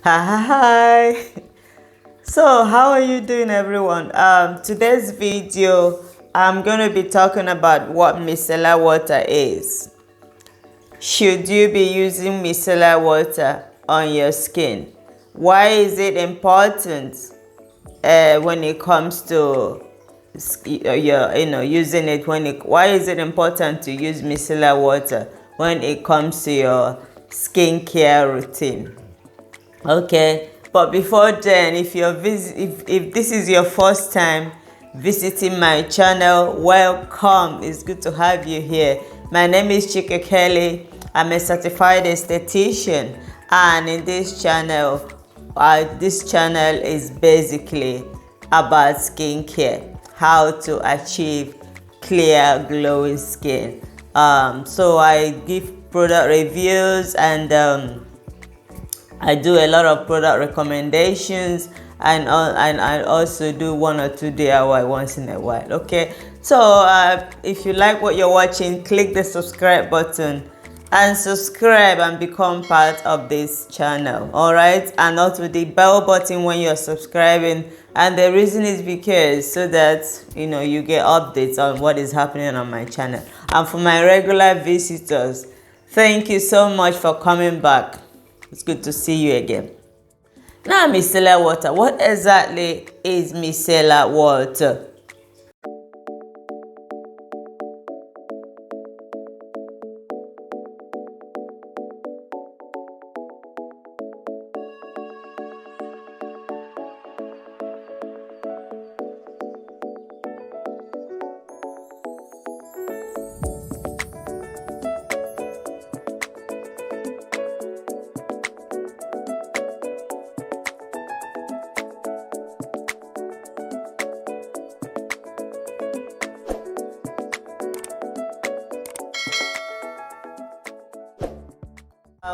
Hi. So, how are you doing, everyone? Today's video, I'm going to be talking about what micellar water is. Should you be using micellar water on your skin? Why is it important when it comes to using it why is it important to use micellar water when it comes to your skincare routine? Okay, but before then, if this is your first time visiting my channel, welcome. It's good to have you here. My name is Chika Kelly. I'm a certified esthetician, and in this channel, is basically about skincare, how to achieve clear, glowing skin. So I give product reviews and I do a lot of product recommendations, and I also do 1 or 2 DIY once in a while. Okay, so if you like what you're watching, click the subscribe button and subscribe and become part of this channel. All right, and also the bell button when you're subscribing. And the reason is because so that you get updates on what is happening on my channel. And for my regular visitors, thank you so much for coming back. It's good to see you again. Now, micellar water. What exactly is micellar water?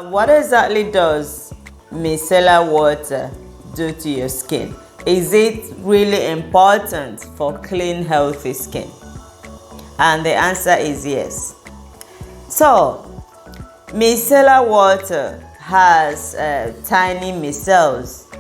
What exactly does micellar water do to your skin? Is it really important for clean, healthy skin? And the answer is yes. So, micellar water has tiny micelles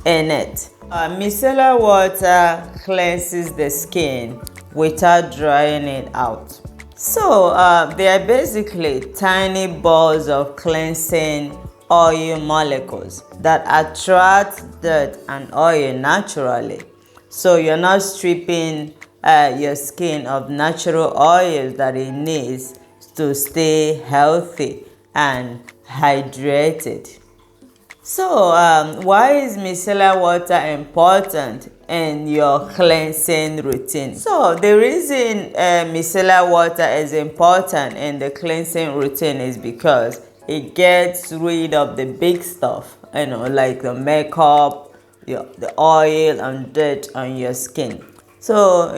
in it. Micellar water cleanses the skin without drying it out. So they are basically tiny balls of cleansing oil molecules that attract dirt and oil naturally. So you're not stripping your skin of natural oils that it needs to stay healthy and hydrated. So, why is micellar water important in your cleansing routine? So, the reason micellar water is important in the cleansing routine is because it gets rid of the big stuff, like the makeup, the oil and dirt on your skin. So,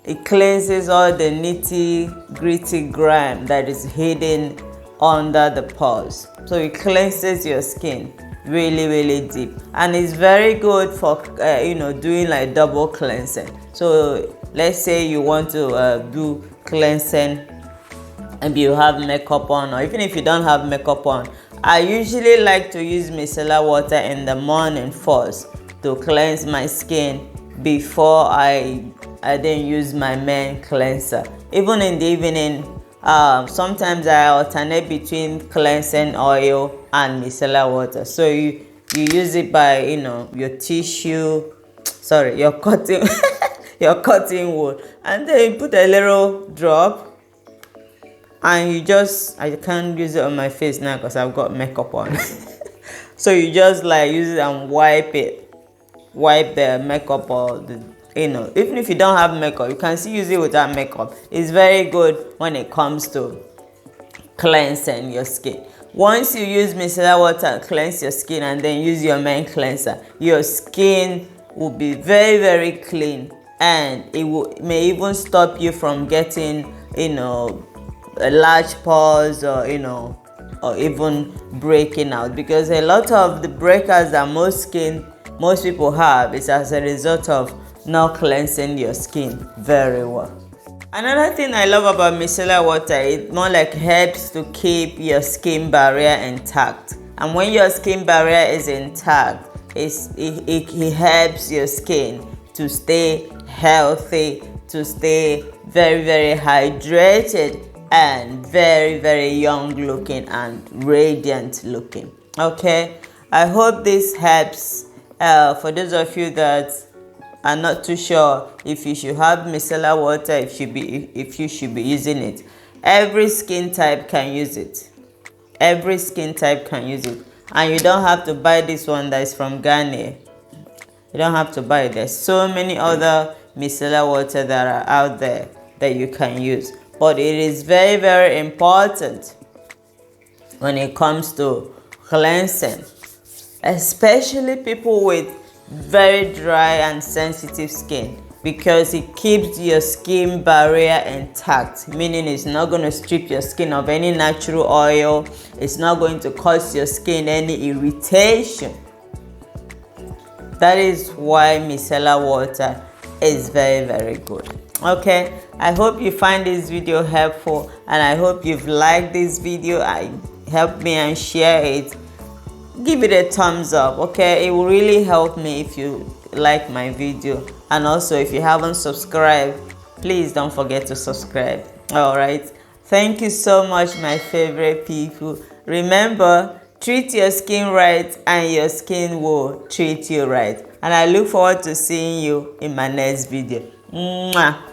it cleanses all the nitty-gritty grime that is hidden under the pores. So it cleanses your skin really deep, and it's very good for doing like double cleansing. So let's say you want to do cleansing and you have makeup on, or even if you don't have makeup on, I usually like to use micellar water in the morning first to cleanse my skin before I then use my main cleanser. Even in the evening, sometimes I alternate between cleansing oil and micellar water. So you use it by your tissue, your cotton your cotton wool, and then you put a little drop, and I can't use it on my face now because I've got makeup on. So you just like use it and wipe the makeup, or even if you don't have makeup, you can still use it without makeup. It's very good when it comes to cleansing your skin. Once you use micellar water, cleanse your skin, and then use your main cleanser, your skin will be very clean, and may even stop you from getting large pores, or even breaking out, because a lot of the breakers that most people have is as a result of not cleansing your skin very well. Another thing I love about micellar water, it more like helps to keep your skin barrier intact And when your skin barrier is intact, it helps your skin to stay healthy, to stay very, very hydrated, and very, very young looking and radiant looking. Okay, I hope this helps for those of you that are not too sure if you should have micellar water, if you should be using it. Every skin type can use it. Every skin type can use it, and you don't have to buy this one that is from Ghana. You don't have to buy it. There's so many other micellar water that are out there that you can use, but it is very, very important when it comes to cleansing, especially people with very dry and sensitive skin, because it keeps your skin barrier intact, meaning it's not going to strip your skin of any natural oil. It's not going to cause your skin any irritation. That is why micellar water is very, very good. Okay, I hope you find this video helpful, and I hope you've liked this video. Help me and share it. Give it a thumbs up. Okay, it will really help me if you like my video. And also, if you haven't subscribed, please don't forget to subscribe. All right, thank you so much, my favorite people. Remember, treat your skin right and your skin will treat you right. And I look forward to seeing you in my next video. Mwah.